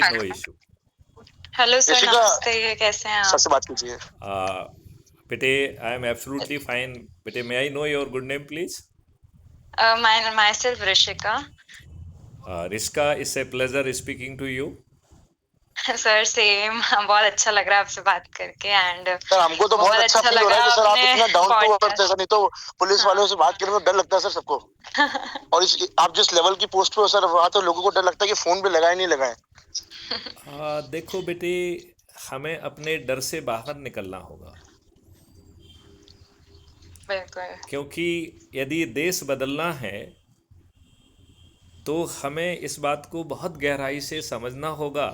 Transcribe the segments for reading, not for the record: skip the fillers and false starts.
No issue. Hello sir, Yashika, नमस्ते, कैसे हैं सर आप? से बात कीजिए। बेटे, आई एम एब्सोल्युटली फाइन। बेटे, may I know your good name please? Myself Rishika. Rishika, it's a pleasure speaking to you. Sir same, बहुत अच्छा लग रहा है आपसे बात करके एंड सर हमको तो बहुत अच्छा फील हो रहा है कि सर आप आपने इतना डाउन टू अर्थ है पॉडकास्ट। सर, नहीं तो पुलिस वालों से बात करने में डर लगता है सर सबको। और आप जिस लेवल की पोस्ट पे हो सर, वहाँ तो लोगों को डर लगता है कि फोन पे लगाए नहीं लगाए। देखो बेटे, हमें अपने डर से बाहर निकलना होगा, बिल्कुल। क्योंकि यदि देश बदलना है तो हमें इस बात को बहुत गहराई से समझना होगा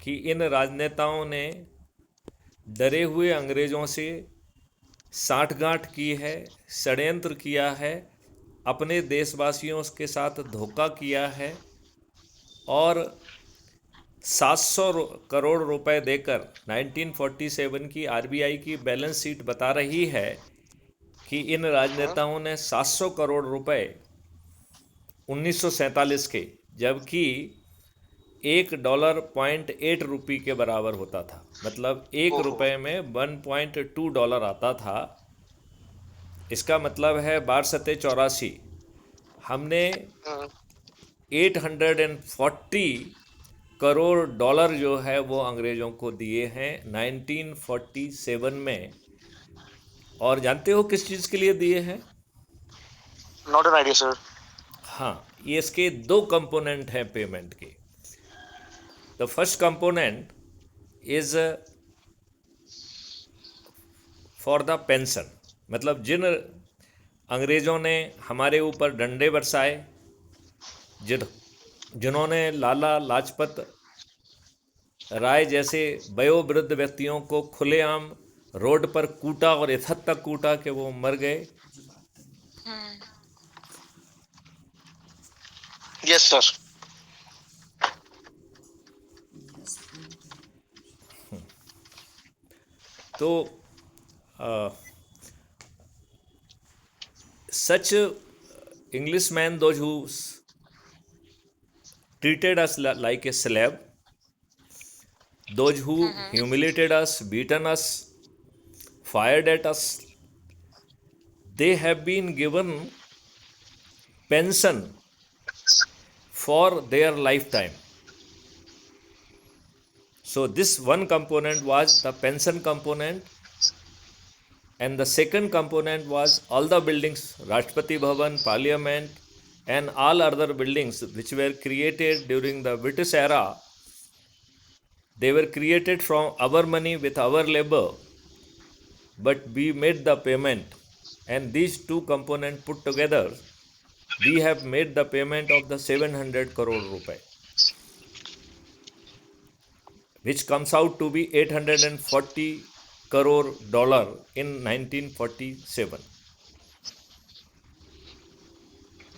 कि इन राजनेताओं ने डरे हुए अंग्रेज़ों से साठगांठ की है, षड्यंत्र किया है, अपने देशवासियों के साथ धोखा किया है और 700 करोड़ रुपए देकर 1947 की आरबीआई की बैलेंस शीट बता रही है कि इन राजनेताओं ने 700 करोड़ रुपए 1947 के, जबकि $1.8 के बराबर होता था, मतलब $1 में $1.2 आता था। इसका मतलब है 12 हमने 840 करोड़ डॉलर जो है वो अंग्रेज़ों को दिए हैं 1947 में। और जानते हो किस चीज़ के लिए दिए हैं? Not an idea sir. हाँ, ये इसके दो कंपोनेंट हैं पेमेंट के। The first component is for the pension, मतलब जिन अंग्रेज़ों ने हमारे ऊपर डंडे बरसाए, जिन्होंने लाला लाजपत राय जैसे वयोवृद्ध व्यक्तियों को खुलेआम रोड पर कूटा और इस हद तक कूटा कि वो मर गए। Yes sir. तो such Englishmen, those who treated us like a slave, those who humiliated us, beaten us, fired at us, they have been given pension for their lifetime. So this one component was the pension component, and the second component was all the buildings, Rashtrapati Bhavan, Parliament, and all other buildings which were created during the British era. They were created from our money with our labor, but we made the payment, and these two components put together, we have made the payment of the 700 crore rupee, which comes out to be 840 crore dollar in 1947.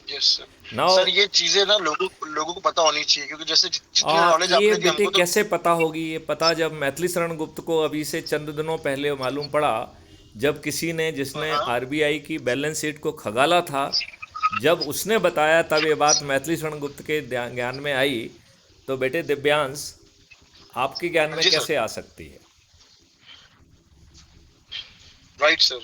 Yes sir. Now, sir ये चीजें ना लोगों को पता होनी चाहिए, क्योंकि जैसे जितनी नॉलेज ये आपने दी बेटे हमको तो। कैसे पता होगी? ये पता जब मैथिली शरण गुप्त को अभी से चंद दिनों पहले मालूम पड़ा, जब किसी ने, जिसने हाँ। आरबीआई की बैलेंस शीट को खगाला था, जब उसने बताया तब ये बात मैथिली शरण गुप्त के ज्ञान में आई। तो बेटे दिव्यांश, आपके ज्ञान में जी सर। कैसे आ सकती है? राइट सर,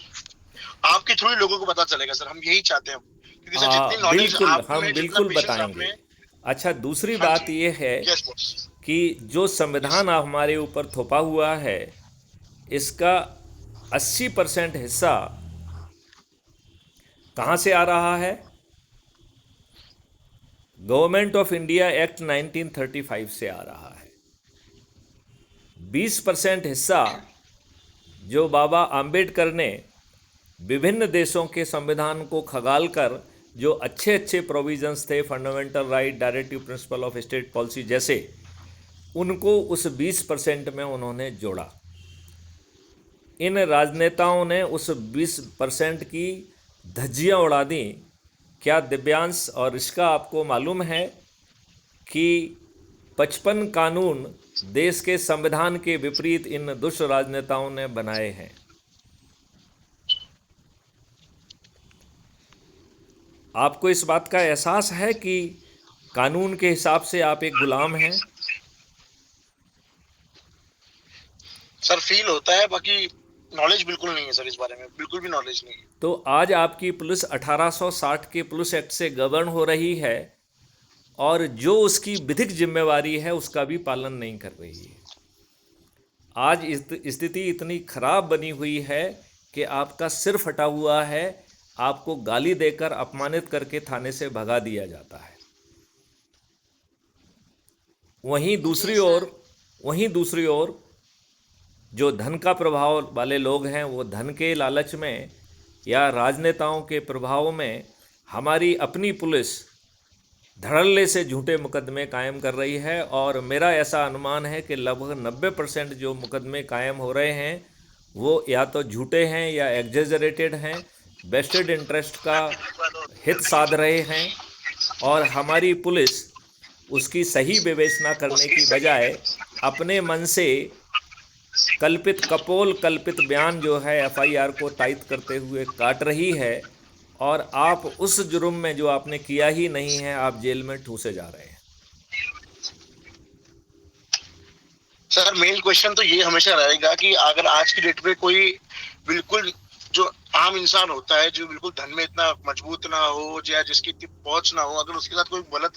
आपके थ्रू ही लोगों को पता चलेगा सर, हम यही चाहते हैं, क्योंकि सर जितनी नॉलेज बिल्कुल, आप हम में, जितना बिल्कुल पेशेंस आप बताएंगे। में। अच्छा, दूसरी हाँ बात जी। ये है यस बॉस। कि जो संविधान हमारे ऊपर थोपा हुआ है, इसका 80% हिस्सा कहाँ से आ रहा है? गवर्नमेंट ऑफ इंडिया एक्ट 1935 से आ रहा है। 20% हिस्सा जो बाबा आम्बेडकर ने विभिन्न देशों के संविधान को खगाल कर जो अच्छे अच्छे प्रोविजंस थे, fundamental right, directive principle of state policy जैसे, उनको उस 20% में उन्होंने जोड़ा। इन राजनेताओं ने उस 20% की धज्जियां उड़ा दी। क्या दिव्यांश और इसका आपको मालूम है कि 55 कानून देश के संविधान के विपरीत इन दुष्ट राजनेताओं ने बनाए हैं? आपको इस बात का एहसास है कि कानून के हिसाब से आप एक गुलाम हैं? सर फील होता है, बाकी नॉलेज बिल्कुल नहीं है सर, इस बारे में बिल्कुल भी नॉलेज नहीं है। तो आज आपकी पुलिस 1860 के पुलिस एक्ट से गवर्न हो रही है और जो उसकी विधिक जिम्मेवारी है उसका भी पालन नहीं कर रही है। आज स्थिति इतनी खराब बनी हुई है कि आपका सिर फटा हुआ है, आपको गाली देकर अपमानित करके थाने से भगा दिया जाता है। वहीं दूसरी ओर जो धन का प्रभाव वाले लोग हैं वो धन के लालच में या राजनेताओं के प्रभाव में हमारी अपनी पुलिस धड़ल्ले से झूठे मुकदमे कायम कर रही है। और मेरा ऐसा अनुमान है कि लगभग 90% जो मुकदमे कायम हो रहे हैं वो या तो झूठे हैं या एग्जेजरेटेड हैं, वेस्टेड इंटरेस्ट का हित साध रहे हैं। और हमारी पुलिस उसकी सही विवेचना करने की बजाय अपने मन से कल्पित बयान जो है एफआईआर को तायद करते हुए काट रही है। और आप उस जुर्म में जो आपने किया ही नहीं है, आप जेल में ठूसे जा रहे हैं। सर मेन क्वेश्चन तो ये हमेशा रहेगा कि अगर आज की डेट में कोई बिल्कुल जो आम इंसान होता है, जो बिल्कुल धन में इतना मजबूत ना हो या जिसकी इतनी पहुंच ना हो, अगर उसके साथ कोई गलत